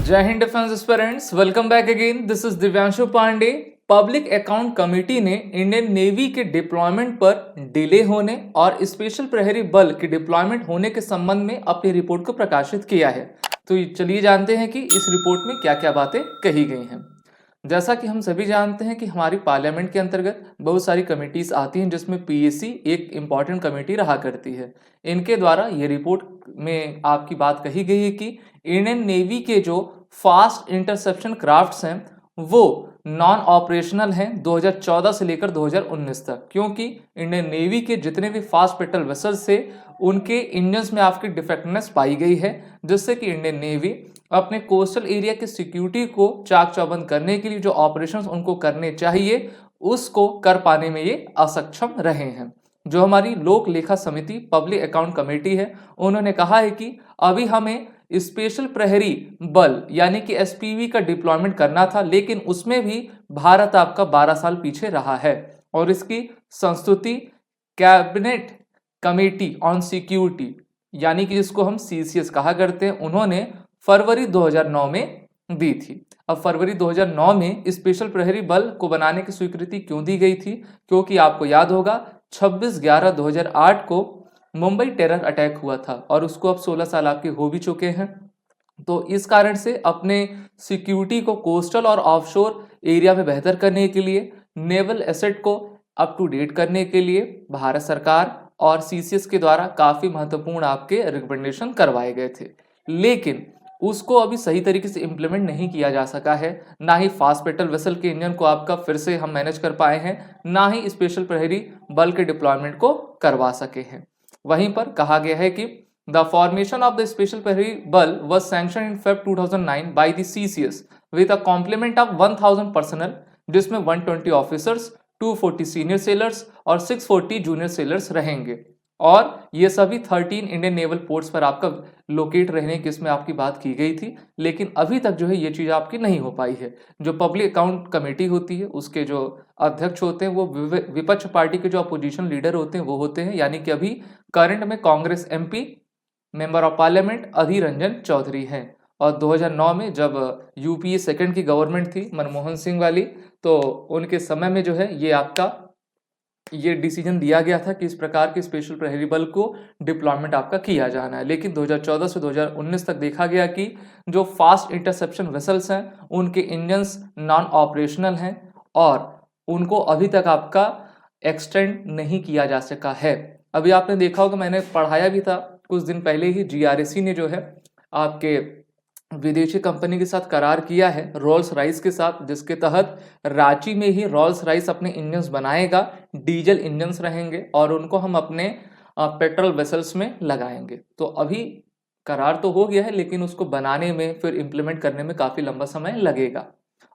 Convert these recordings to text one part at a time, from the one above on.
जय Hind defence aspirants, welcome back again. This is Divyanshu Pandey. Public account committee ने Indian navy के deployment पर delay होने और स्पेशल प्रहरी बल के डिप्लॉयमेंट होने के संबंध में अपनी रिपोर्ट को प्रकाशित किया है। तो चलिए जानते हैं कि इस रिपोर्ट में क्या क्या बातें कही गई हैं। जैसा कि हम सभी जानते हैं कि हमारी पार्लियामेंट के अंतर्गत बहुत सारी कमेटीज आती हैं, जिसमें पीएससी एक इम्पॉर्टेंट कमेटी रहा करती है। इनके द्वारा ये रिपोर्ट में आपकी बात कही गई है कि इंडियन नेवी के जो फास्ट इंटरसेप्शन क्राफ्ट्स हैं वो नॉन ऑपरेशनल हैं 2014 से लेकर 2019 तक, क्योंकि इंडियन नेवी के जितने भी फास्ट पेट्रोल वेसल्स थे उनके इंजन्स में आपकी डिफेक्टनेस पाई गई है, जिससे कि इंडियन नेवी अपने कोस्टल एरिया की सिक्योरिटी को चाक चौबंद करने के लिए जो ऑपरेशंस उनको करने चाहिए उसको कर पाने में ये असक्षम रहे हैं। जो हमारी लोक लेखा समिति पब्लिक अकाउंट कमेटी है, उन्होंने कहा है कि अभी हमें स्पेशल प्रहरी बल यानी कि एसपीवी का डिप्लॉयमेंट करना था, लेकिन उसमें भी भारत आपका 12 साल पीछे रहा है। और इसकी संस्तुति कैबिनेट कमेटी ऑन सिक्योरिटी यानी कि जिसको हम सीसीएस कहा करते हैं, उन्होंने फरवरी 2009 में दी थी। अब फरवरी 2009 में स्पेशल प्रहरी बल को बनाने की स्वीकृति क्यों दी गई थी? क्योंकि आपको याद होगा 26/11/2008 को मुंबई टेरर अटैक हुआ था और उसको अब 16 साल आपके हो भी चुके हैं। तो इस कारण से अपने सिक्योरिटी को कोस्टल और ऑफशोर एरिया में बेहतर करने के लिए, नेवल एसेट को अप टू डेट करने के लिए भारत सरकार और सीसीएस के द्वारा काफी महत्वपूर्ण आपके रिकमेंडेशन करवाए गए थे, लेकिन उसको अभी सही तरीके से इम्प्लीमेंट नहीं किया जा सका है। ना ही फास्ट पेट्रोल वेसल के इंजन को आपका फिर से हम मैनेज कर पाए हैं, ना ही स्पेशल प्रहरी बल के डिप्लॉयमेंट को करवा सके हैं। वहीं पर कहा गया है कि the formation of the special प्रहरी बल was sanction in Feb 2009 by the CCS with a compliment of 1000 personal, जिसमें 120 ऑफिसर्स, 240 सीनियर सेलर्स और 640 जूनियर सेलर्स रहेंगे। और ये सभी 13 इंडियन नेवल पोर्ट्स पर आपका लोकेट रहने की इसमें आपकी बात की गई थी, लेकिन अभी तक जो है ये चीज़ आपकी नहीं हो पाई है। जो पब्लिक अकाउंट कमेटी होती है उसके जो अध्यक्ष होते हैं वो विपक्ष पार्टी के जो अपोजिशन लीडर होते हैं वो होते हैं, यानी कि अभी करंट में Congress MP member of parliament Adhir Ranjan Chowdhury हैं। और 2009 में जब यूपीए सेकंड की गवर्नमेंट थी मनमोहन सिंह वाली, तो उनके समय में जो है ये आपका ये डिसीजन दिया गया था कि इस प्रकार के स्पेशल प्रहरी बल को डिप्लॉयमेंट आपका किया जाना है। लेकिन 2014 से 2019 तक देखा गया कि जो फास्ट इंटरसेप्शन वेसल्स हैं उनके इंजन्स नॉन ऑपरेशनल हैं और उनको अभी तक आपका एक्सटेंड नहीं किया जा सका है। अभी आपने देखा होगा, मैंने पढ़ाया भी था कुछ दिन पहले ही, जीआरएसी ने जो है आपके विदेशी कंपनी के साथ करार किया है रोल्स राइस के साथ, जिसके तहत रांची में ही रोल्स राइस अपने इंजन्स बनाएगा, डीजल इंजन्स रहेंगे और उनको हम अपने पेट्रोल वेसल्स में लगाएंगे। तो अभी करार तो हो गया है, लेकिन उसको बनाने में फिर इम्प्लीमेंट करने में काफ़ी लंबा समय लगेगा।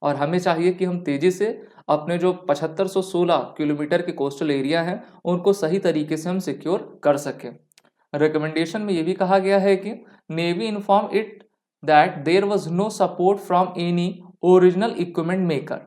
और हमें चाहिए कि हम तेज़ी से अपने जो 7516 किलोमीटर के कोस्टल एरिया हैं उनको सही तरीके से हम सिक्योर कर सकें। रिकमेंडेशन में ये भी कहा गया है कि navy inform it that there was no support from any original equipment maker,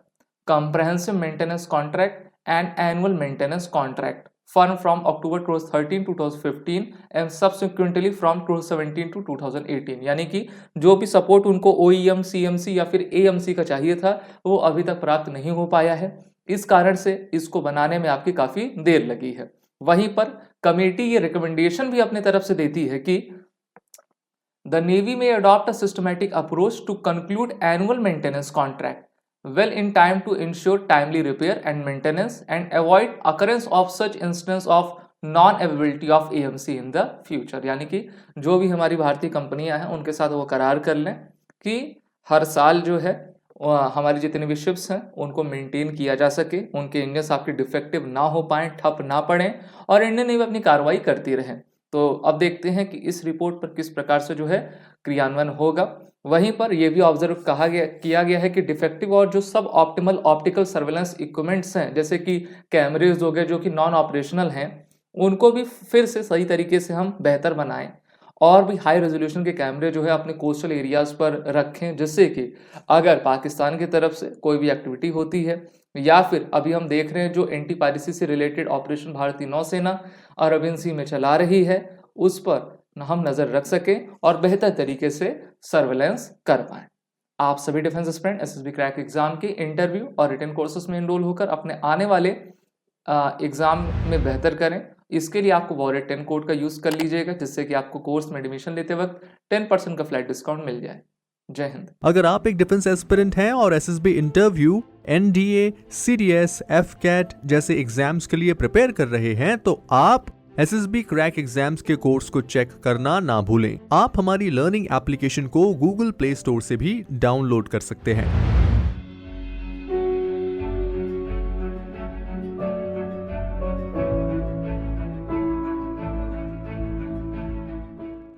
comprehensive maintenance contract and annual maintenance contract firm from October 2013 to 2015 and subsequently from 2017 to 2018। यानी कि जो भी सपोर्ट उनको OEM, CMC या फिर AMC का चाहिए था वो अभी तक प्राप्त नहीं हो पाया है। इस कारण से इसको बनाने में आपकी काफ़ी देर लगी है। वहीं पर कमेटी ये रिकमेंडेशन भी अपने तरफ से देती है कि The Navy may adopt a systematic approach to conclude annual maintenance contract well in time to ensure timely repair and maintenance and avoid occurrence of such instance of non-availability of AMC in the future। यानी कि जो भी हमारी भारतीय कंपनियां हैं उनके साथ वो करार कर लें कि हर साल जो है हमारी जितने भी शिप्स हैं उनको मेंटेन किया जा सके, उनके इंजन्स आपके डिफेक्टिव ना हो पाएँ, ठप ना पड़ें और इंडियन नेवी अपनी कार्रवाई करती रहें। तो अब देखते हैं कि इस रिपोर्ट पर किस प्रकार से जो है क्रियान्वयन होगा। वहीं पर यह भी ऑब्जर्व किया गया है कि डिफेक्टिव और जो सब ऑप्टिमल ऑप्टिकल सर्वेलेंस इक्विपमेंट्स हैं, जैसे कि कैमरेज हो गए जो कि नॉन ऑपरेशनल हैं, उनको भी फिर से सही तरीके से हम बेहतर बनाएं और भी हाई रेजोल्यूशन के कैमरे जो है अपने कोस्टल एरियाज पर रखें, जिससे कि अगर पाकिस्तान की तरफ से कोई भी एक्टिविटी होती है या फिर अभी हम देख रहे हैं जो एंटी पायरेसी से रिलेटेड ऑपरेशन भारतीय नौसेना अरबियन सी में चला रही है, उस पर हम नज़र रख सकें और बेहतर तरीके से सर्वेलेंस कर पाएं। आप सभी defence aspirant SSB crack exam के इंटरव्यू और रिटन कोर्सेज में एनरोल होकर अपने आने वाले एग्जाम में बेहतर करें। इसके लिए आपको वॉलेट 10 कोड का यूज कर लीजिएगा, जिससे कि आपको कोर्स में एडमिशन लेते वक्त 10% का फ्लैट डिस्काउंट मिल जाए। जय हिंद। अगर आप एक डिफेंस एस्पिरेंट हैं और SSB interview, NDA, CDS, AFCAT जैसे एग्जाम्स के लिए प्रिपेयर कर रहे हैं तो आप एसएसबी क्रैक एग्जाम्स के कोर्स को चेक करना ना भूलें। आप हमारी लर्निंग एप्लीकेशन को गूगल प्ले स्टोर से भी डाउनलोड कर सकते हैं।